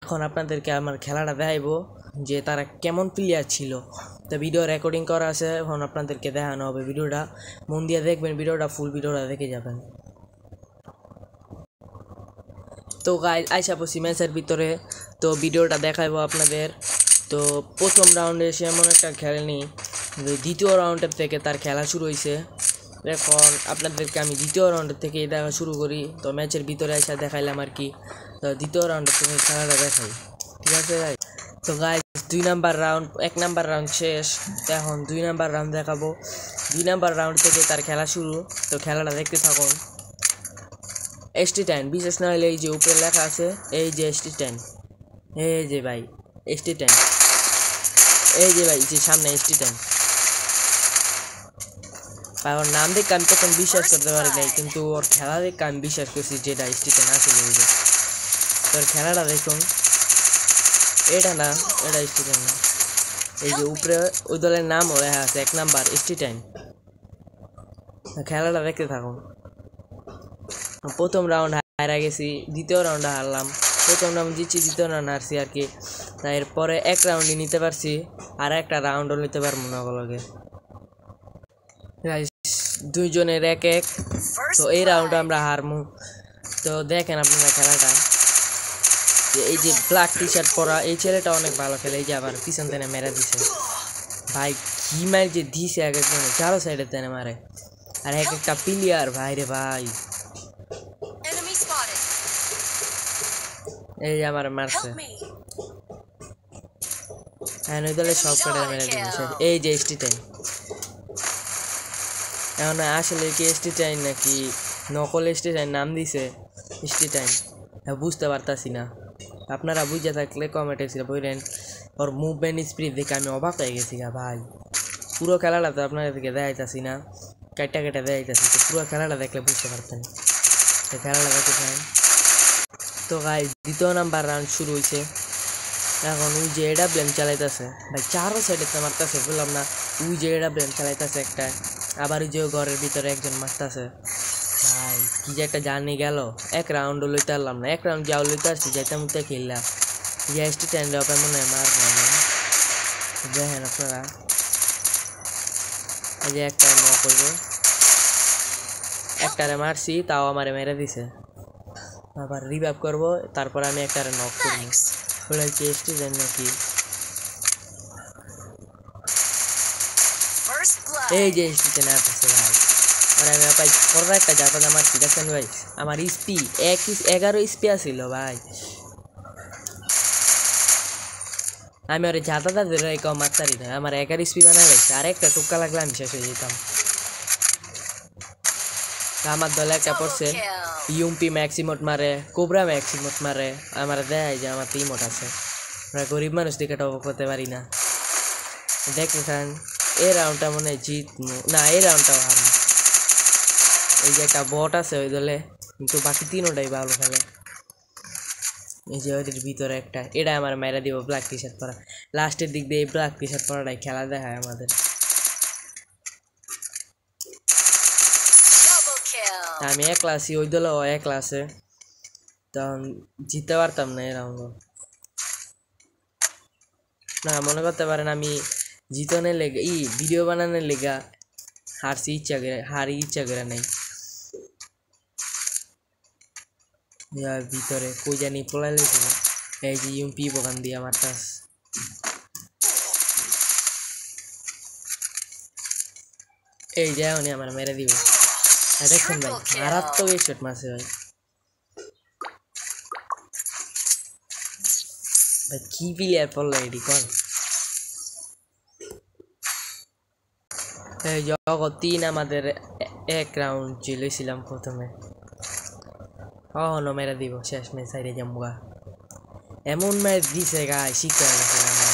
এখন আপনাদেরকে আমার খেলাটা দেখাইবো যে তারা কেমন প্লেয়ার ছিল। তো ভিডিও রেকর্ডিং করা আছে, এখন আপনাদেরকে দেখানো হবে। ভিডিওটা মন দিয়ে দেখবেন, ভিডিওটা ফুল ভিডিওটা দেখে যাবেন। তো গাইস আইসা পড়ছি ম্যাচের ভিতরে, তো ভিডিওটা দেখাইবো আপনাদের। তো প্রথম রাউন্ডে এসে এমন একটা খেলেনি, দ্বিতীয় রাউন্ডের থেকে তার খেলা শুরু হয়েছে। এখন আপনাদেরকে আমি দ্বিতীয় রাউন্ডের থেকে দেখা শুরু করি। তো ম্যাচের ভিতরে এসে দেখাইলাম আর কি। তো দ্বিতীয় রাউন্ডের থেকে খেলাটা দেখাই, ঠিক আছে গাইস? তো guys 2 number round, 1 number round শেষ, তো এখন 2 নাম্বার রাউন্ড দেখাবো। 2 নাম্বার রাউন্ড থেকে তার খেলা শুরু, তো খেলাটা দেখতে থাকুন। ST10 বিশেষ না হলে এই যে উপরে লেখা আছে, এই যে ST10, এই যে ভাই ST10, এই যে ভাই যে সামনে ST10। ওর নাম দেখে আমি তখন বিশ্বাস করতে পারি নাই, কিন্তু ওর খেলা দেখে আমি বিশ্বাস করছি যেটা ST10 আসলে। তোর খেলাটা দেখুন, এটা না, এটা ST10 না। এই যে উপরে ওই দলের নামও লেখা আছে, 1 নাম্বার ST10। খেলাটা দেখতে থাকুন। প্রথম রাউন্ড হারা গেছি, দ্বিতীয় রাউন্ডে হারলাম। প্রথম রাউন্ড জিতছি, দ্বিতীয় রাউন্ড হারছি আর কি। এরপরে 1 রাউন্ডই নিতে পারছি, আর একটা রাউন্ডও নিতে পারবো না লগে। দুইজনের 1-1। তো এই রাউন্ডে আমরা হারমু। তো দেখেন আপনারা খেলাটা, এই যে ব্ল্যাক টি শার্ট পরা এই ছেলেটা অনেক ভালো খেলে। এই যে আবার পিছন থেকে মেরে দিছে ভাই, কি মার যে দিছে এক একজনে, চারো সাইডে তেনে মারে। আর এক একটা প্লেয়ার ভাই রে ভাই, এই যে আমার মারছে। হ্যাঁ ওই দলে সব কটা মেরে দিয়েছে। এই যে ST10, এখন আসলে কি ST10 নাকি নকল ST10 নাম দিছে ST10, বুঝতে পারতাছি না। আপনারা বুঝে থাকলে কমেন্টে ছিল বললেন। ওর মুভমেন্ট স্পিড দেখে আমি অবাক হয়ে গেছি ভাই। পুরো খেলাটা তো আপনাদেরকে দেখাইতাছি না, কেটে কেটে দেখাইতাছি। তো পুরো খেলাটা দেখলে বুঝতে পারতেন। তো খেলাটা দেখতে চান। তো গাই দ্বিতীয় নাম্বার রাউন্ড শুরু হয়েছে। এখন ওই যে AWM চালাইতেছে ভাই, চারো সাইডে তো মারতেছে, বললাম না। ওই যে AWM চালাইতেছে একটা, আবার ওই যে ঘরের ভিতরে একজন মারতেছে ভাই। কি যে একটা জার্নি গেল, 1 রাউন্ডও লইতে পারলাম না। 1 রাউন্ড যাও লইতে আসছি, যাইতে মুতে খেললাম। যে ST10 মনে হয় মার দেখেন আপনারা, এই যে একটা ন করবো, একটারে মারছি, তাও আমারে মেরে দিছে। আবার রিভাইভ করবো, তারপর আমি একটারে নক করবো। ওটা কি ST10 নাকি? এই যে ST10 আসছে ভাই, মানে আমি ভাই পরে একটা জায়গা মারছি, দেখছেন ভাই? আমার স্পি 11 স্পি আসছিল ভাই। আমি ওর জাতাটা ধরে কেউ মারতারি না, আমার 11 স্পি বানাই লাগছে। আর একটা টুকা লাগলে আমি শেষ হয়ে যেতাম। আমার দলে একটা পড়ছে ইউম্পি ম্যাক্সিমোট মারে, কোবরা ম্যাক্সিমোট মারে। আমার দেয় যে আমার ইমোট আছে। আমরা গরিব মানুষ দিকে টপ করতে পারি না। দেখেন এই রাউন্ডটা মনে হয় জিতমু না, এই রাউন্ডটাও হারমু। এই যে একটা বট আছে ওই দলে, কিন্তু বাকি তিনোটাই ভালো খেলে। এই যে ওইটার ভিতরে একটা, এটা আমার মেরা দিব ব্ল্যাক টি শার্ট পরা। লাস্টের দিক দিয়ে এই ব্ল্যাক টি শার্ট পরাটাই খেলা দেখায় আমাদের। আমি একলা আছি, ওই দলে ও একলা আছে, তখন জিততে পারতাম না এই রাউন্ড। না মনে করতে পারেন আমি জিতনের লেগে ভিডিও বানানোর লেগা হারছি, ইচ্ছা করে নাই। ভিতরে কই জানি পলাই লেছিল। এই যে ইউম্পি বোকান দিয়ে আমার কাছ, এই যে উনি আমার মেরে দিব। দেখুন ভাই, মারাত্মক এই শট মারছে ভাই। ভাই কি প্লেয়ার পড়লো এডি কোন? এই জগৎ 3 আমাদের 1 রাউন্ড জিতেছিলাম প্রথমে। অহনো মেরে দিব, শেষ ম্যাচ সাইডে জামুগা। এমন ম্যাচ দিছে গায়, শিখতে গেছে আমার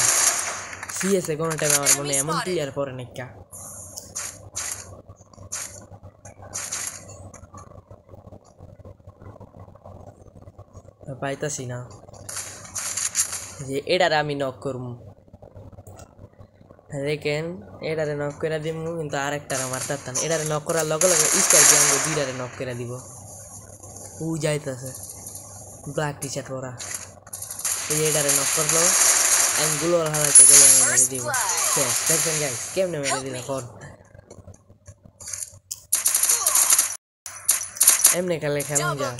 সিএসএ কোনো টাইম আমার মনে এমন প্লেয়ার পরে নাকি পাইতাছি না। যে এটারে আমি নক করবো, দেখেন এটারে নক করে দিব, কিন্তু আরেকটার আমার তার এটারে নক করার লগে লগে স্টার গ্যাঙ্গ 2টারে নক করে দিব। ও যাইতেছে ব্ল্যাক টি শার্ট পরা। এই এটারে নক করলো আমি গুলোর হালাতে গেলে আমি মেরে দিব শেষ দেখছেন গাইস কেমনে মেরে দিল কোন এমনি খেলে খেলুন যা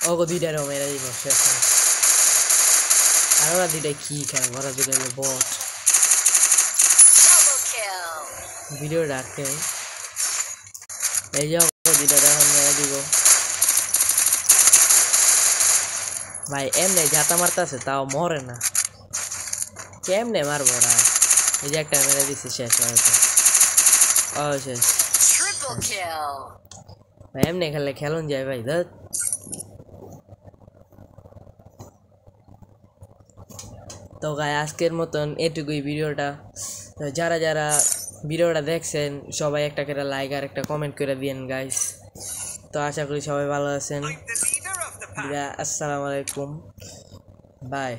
ওগো দুইটারে মেরে দিব শেষ আর ওরা দুইটাই কি খায় ওরা দুইটা হলো বট ভিডিও ডাকতে এই যে দুইটা এখন মেরে দিব ভাই এমনি ঝাঁটা মারতেছে তাও মরে না কেমনে মারবো ওরা এই যে একটা মেরে দিচ্ছে শেষ হয়েছে ও শেষ ভাই এমনি খেললে খেলুন যায় ভাই ধর তো গাই আজকের মতন এটুকুই ভিডিওটা যারা যারা ভিডিওটা দেখছেন সবাই একটা করে লাইক আর একটা কমেন্ট করে দিয়েন গাইস তো আশা করি সবাই ভালো আছেন আসসালামু আলাইকুম বাই